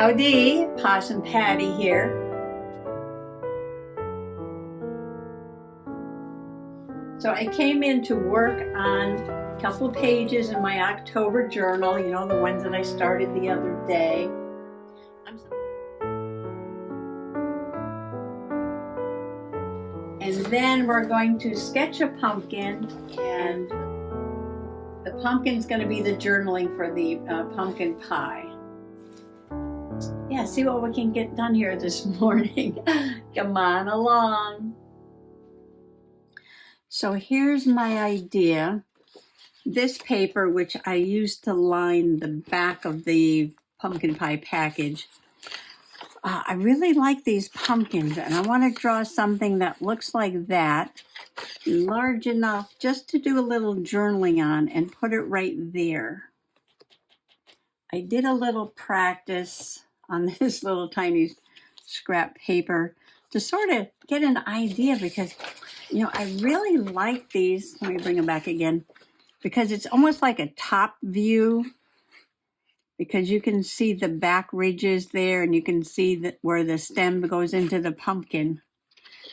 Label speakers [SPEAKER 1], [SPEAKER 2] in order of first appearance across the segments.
[SPEAKER 1] Howdy, Possum Patty here. So I came in to work on a couple pages in my October journal, you know, the ones that I started the other day. And then we're going to sketch a pumpkin, and the pumpkin's going to be the journaling for the pumpkin pie. Yeah, see what we can get done here this morning. Come on along. So here's my idea. This paper, which I used to line the back of the pumpkin pie package, I really like these pumpkins, and I want to draw something that looks like that, large enough just to do a little journaling on and put it right there. I did a little practice on this little tiny scrap paper to sort of get an idea because, you know, I really like these. Let me bring them back again because it's almost like a top view because you can see the back ridges there and you can see that where the stem goes into the pumpkin.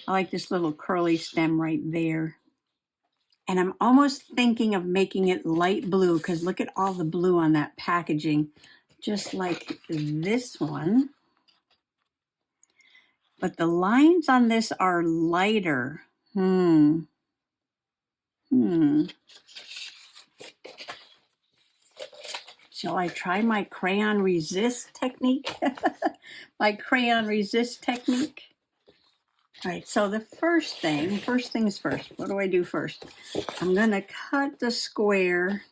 [SPEAKER 1] I like this little curly stem right there. And I'm almost thinking of making it light blue because look at all the blue on that packaging, just like this one. But the lines on this are lighter. Shall I try my crayon resist technique? My crayon resist technique. All right, so the first things first. What do I do first? I'm gonna cut the square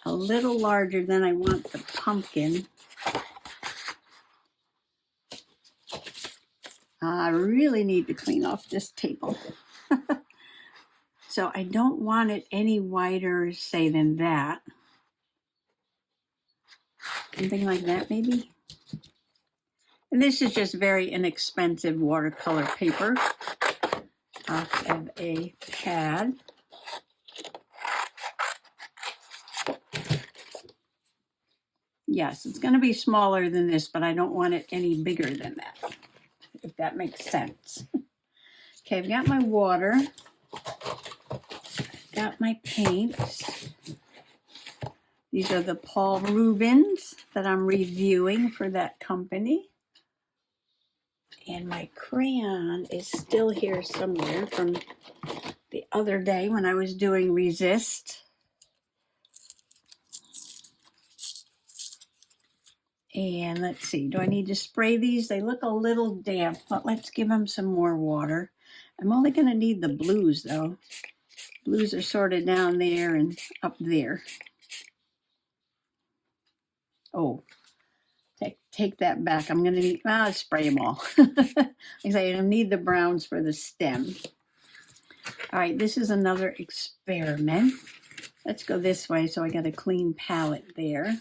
[SPEAKER 1] a little larger than I want the pumpkin. I really need to clean off this table. So I don't want it any wider, say, than that. Something like that, maybe. And this is just very inexpensive watercolor paper off of a pad. Yes, it's going to be smaller than this, but I don't want it any bigger than that, if that makes sense. Okay, I've got my water. I've got my paints. These are the Paul Rubens that I'm reviewing for that company. And my crayon is still here somewhere from the other day when I was doing resist. And let's see, do I need to spray these? They look a little damp, but let's give them some more water. I'm only going to need the blues though. Blues are sort of down there and up there. Oh, take that back. I'm going to need, I'll spray them all. Like I say, I need the browns for the stem. All right, this is another experiment. Let's go this way so I got a clean palette there.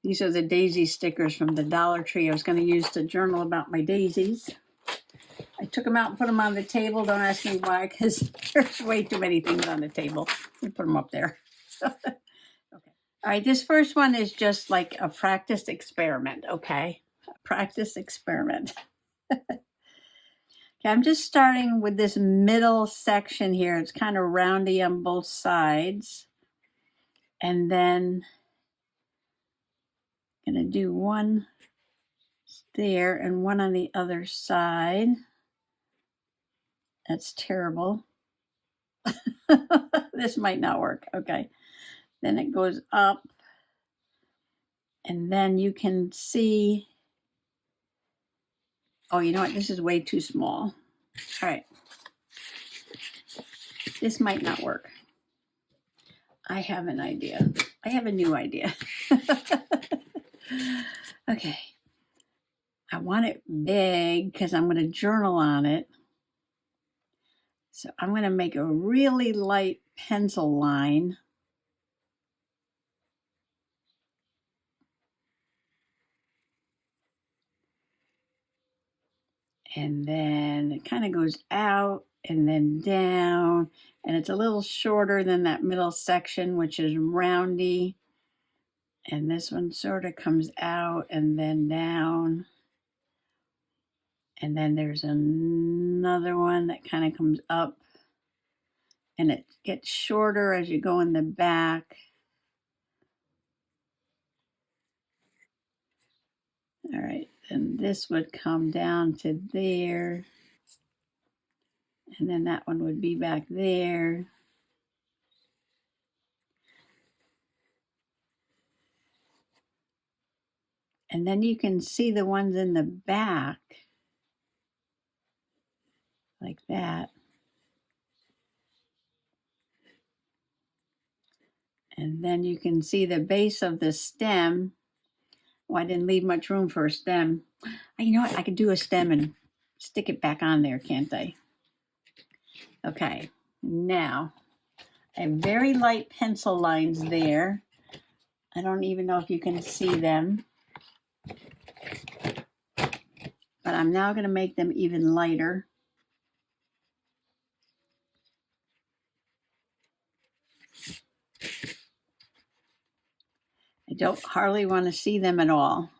[SPEAKER 1] These are the daisy stickers from the Dollar Tree I was going to use to journal about my daisies. I took them out and put them on the table. Don't ask me why, because there's way too many things on the table. We put them up there. Okay. All right, this first one is just like a practice experiment, okay? A practice experiment. Okay, I'm just starting with this middle section here. It's kind of roundy on both sides. And then I'm going to do one there and one on the other side. That's terrible. This might not work. Okay. Then it goes up. And then you can see. Oh, you know what? This is way too small. All right. This might not work. I have an idea. I have a new idea. Okay. I want it big because I'm going to journal on it. So I'm going to make a really light pencil line. And then it kind of goes out and then down. And it's a little shorter than that middle section, which is roundy. And this one sort of comes out and then down. And then there's another one that kind of comes up. And it gets shorter as you go in the back. All right, and this would come down to there. And then that one would be back there. And then you can see the ones in the back, like that. And then you can see the base of the stem. Oh, I didn't leave much room for a stem. You know what? I could do a stem and stick it back on there, can't I? Okay, now I have very light pencil lines there. I don't even know if you can see them. But I'm now going to make them even lighter. I don't hardly want to see them at all.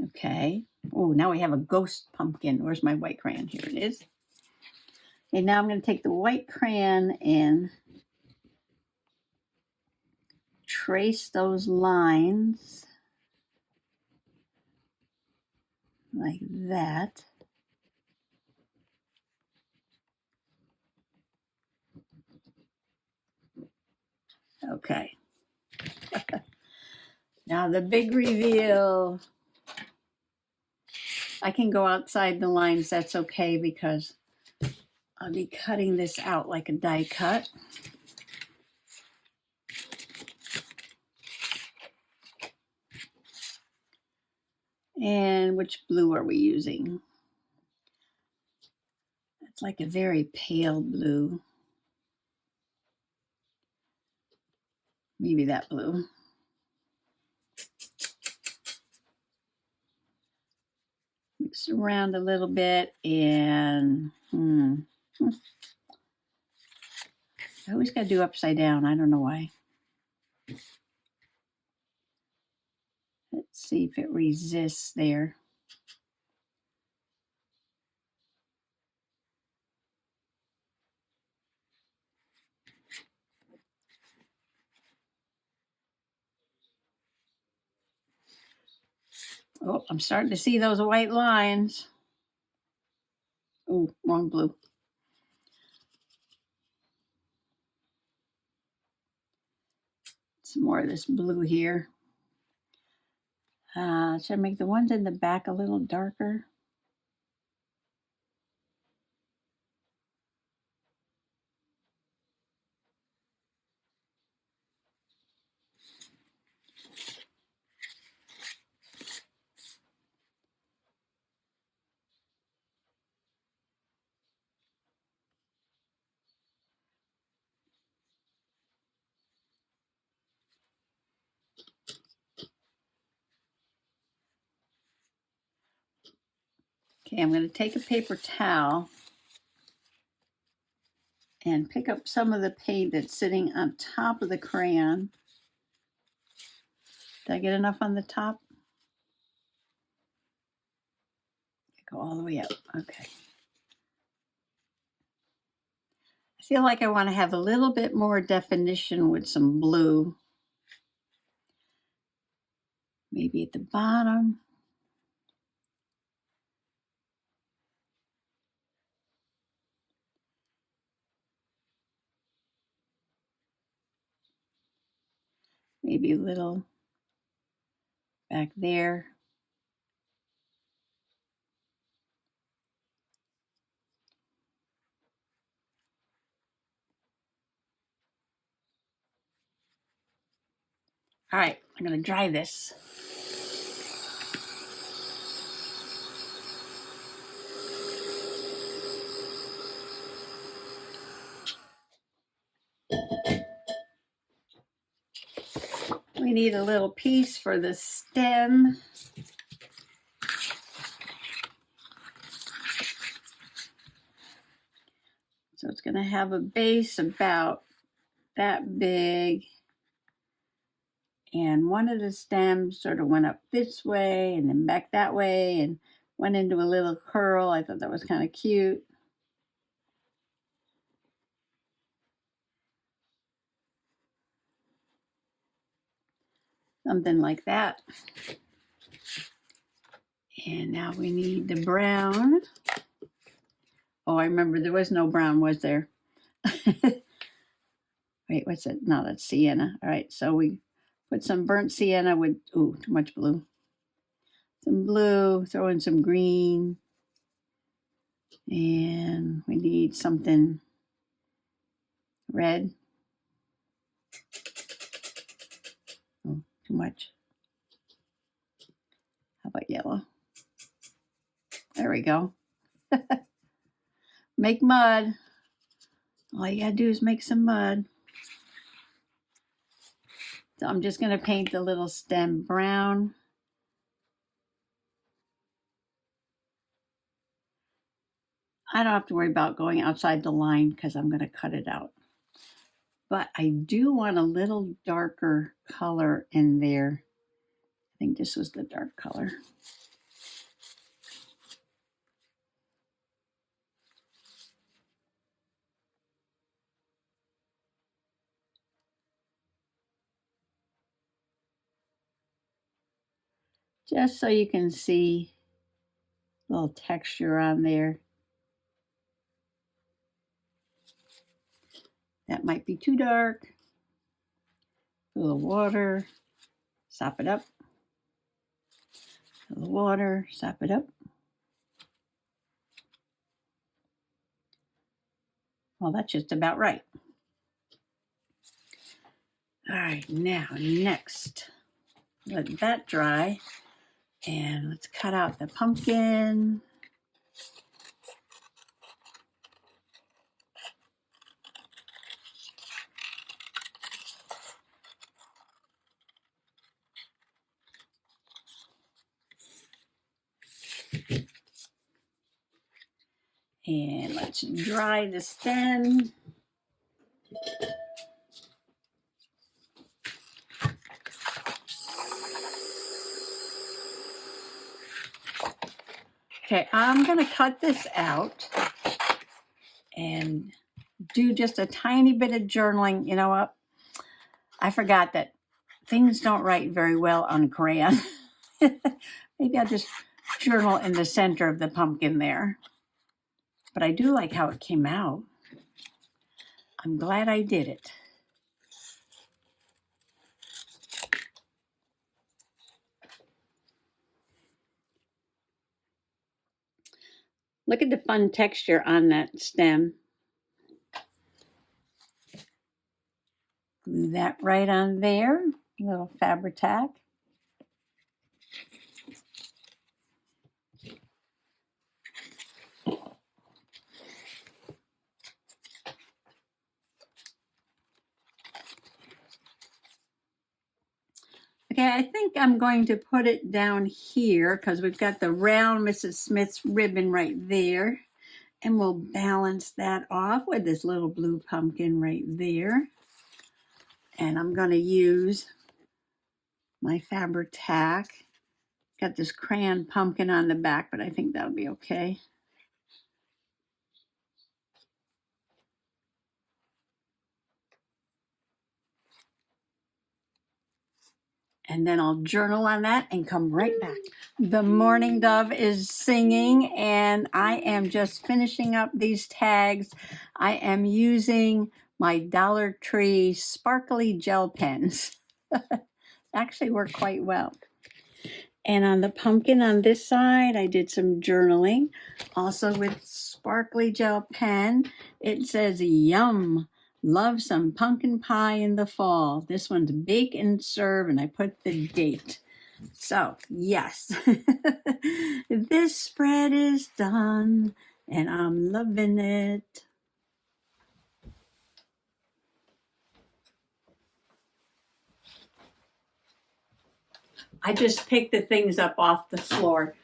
[SPEAKER 1] Okay. Oh, now we have a ghost pumpkin. Where's my white crayon? Here it is. Okay, now I'm going to take the white crayon and trace those lines like that. Okay. Now the big reveal. I can go outside the lines. That's okay because I'll be cutting this out like a die cut. And which blue are we using? It's like a very pale blue. Maybe that blue. Mix around a little bit and I always got to do upside down. I don't know why. Let's see if it resists there. Oh, I'm starting to see those white lines. Oh, wrong blue. Some more of this blue here. Should I make the ones in the back a little darker? Okay, I'm going to take a paper towel and pick up some of the paint that's sitting on top of the crayon. Did I get enough on the top? Go all the way up. Okay. I feel like I want to have a little bit more definition with some blue. Maybe at the bottom. Maybe a little back there. All right, I'm going to dry this. We need a little piece for the stem. So it's going to have a base about that big. And one of the stems sort of went up this way and then back that way and went into a little curl. I thought that was kind of cute. Something like that. And now we need the brown. Oh, I remember there was no brown, was there? Wait, what's it? No, that's sienna. All right, so we put some burnt sienna with, ooh, too much blue. Some blue, throw in some green. And we need something red. Oh, too much. How about yellow? There we go. Make mud. All you gotta do is make some mud. So I'm just gonna paint the little stem brown. I don't have to worry about going outside the line because I'm gonna cut it out. But I do want a little darker color in there. I think this was the dark color. Just so you can see a little texture on there. That might be too dark. A little water, sop it up. A little water, sop it up. Well, that's just about right. All right, now next, let that dry. And let's cut out the pumpkin. And let's dry the stem. Okay, I'm gonna cut this out and do just a tiny bit of journaling. You know what? I forgot that things don't write very well on crayon. Maybe I'll just journal in the center of the pumpkin there. But I do like how it came out. I'm glad I did it. Look at the fun texture on that stem. Glue that right on there, a little Fabri-Tac. Okay, I think I'm going to put it down here because we've got the round Mrs. Smith's ribbon right there. And we'll balance that off with this little blue pumpkin right there. And I'm going to use my Fabri-Tac. Got this crayon pumpkin on the back, but I think that'll be okay. And then I'll journal on that and come right back. The mourning dove is singing, and I am just finishing up these tags. I am using my Dollar Tree sparkly gel pens. Actually work quite well. And on the pumpkin on this side, I did some journaling. Also with sparkly gel pen, it says, yum, love some pumpkin pie in the fall. This one's bake and serve, and I put the date. So, yes, this spread is done, and I'm loving it. I just picked the things up off the floor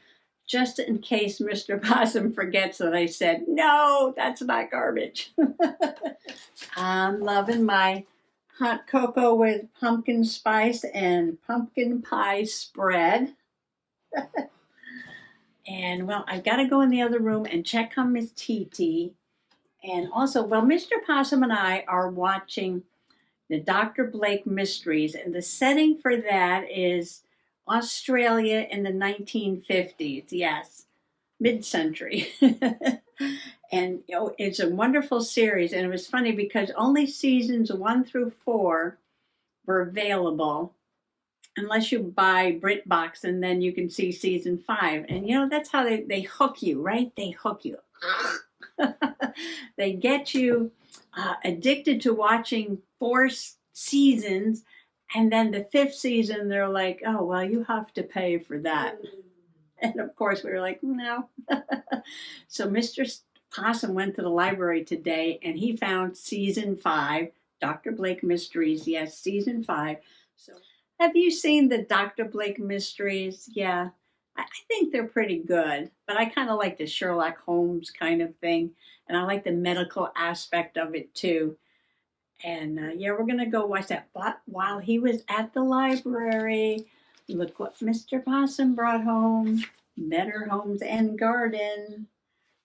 [SPEAKER 1] just in case Mr. Possum forgets that I said, no, that's not garbage. I'm loving my hot cocoa with pumpkin spice and pumpkin pie spread. And well, I've got to go in the other room and check on Miss TT. And also, well, Mr. Possum and I are watching the Dr. Blake Mysteries, and the setting for that is Australia in the 1950s. Yes, mid-century. And it's a wonderful series, and it was funny because only seasons 1 through 4 were available, unless you buy BritBox, and then you can see season 5. And that's how they hook you, right? They hook you. They get you addicted to watching 4 seasons, and then the 5th season they're like, oh well, you have to pay for that. And of course we were like, no. So Mr. Possum went to the library today and he found season 5, Dr. Blake Mysteries. Yes, season 5. So have you seen the Dr. Blake Mysteries? Yeah, I think they're pretty good, but I kind of like the Sherlock Holmes kind of thing, and I like the medical aspect of it too. And yeah, we're going to go watch that. But while he was at the library, look what Mr. Possum brought home. Better Homes and Garden.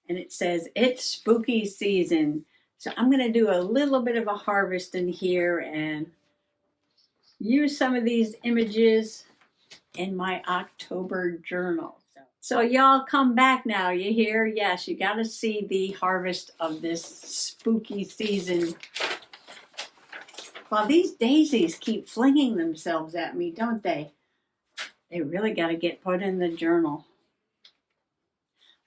[SPEAKER 1] And it says, it's spooky season. So I'm going to do a little bit of a harvest in here and use some of these images in my October journal. So y'all come back now, you hear? Yes, you got to see the harvest of this spooky season. Well, these daisies keep flinging themselves at me, don't they? They really got to get put in the journal.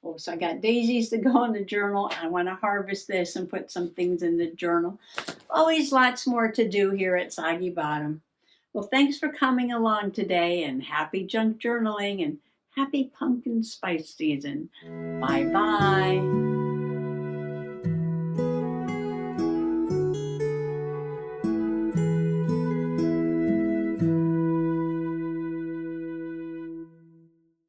[SPEAKER 1] Oh, so I got daisies to go in the journal. I want to harvest this and put some things in the journal. Always lots more to do here at Soggy Bottom. Well, thanks for coming along today, and happy junk journaling and happy pumpkin spice season. Bye-bye.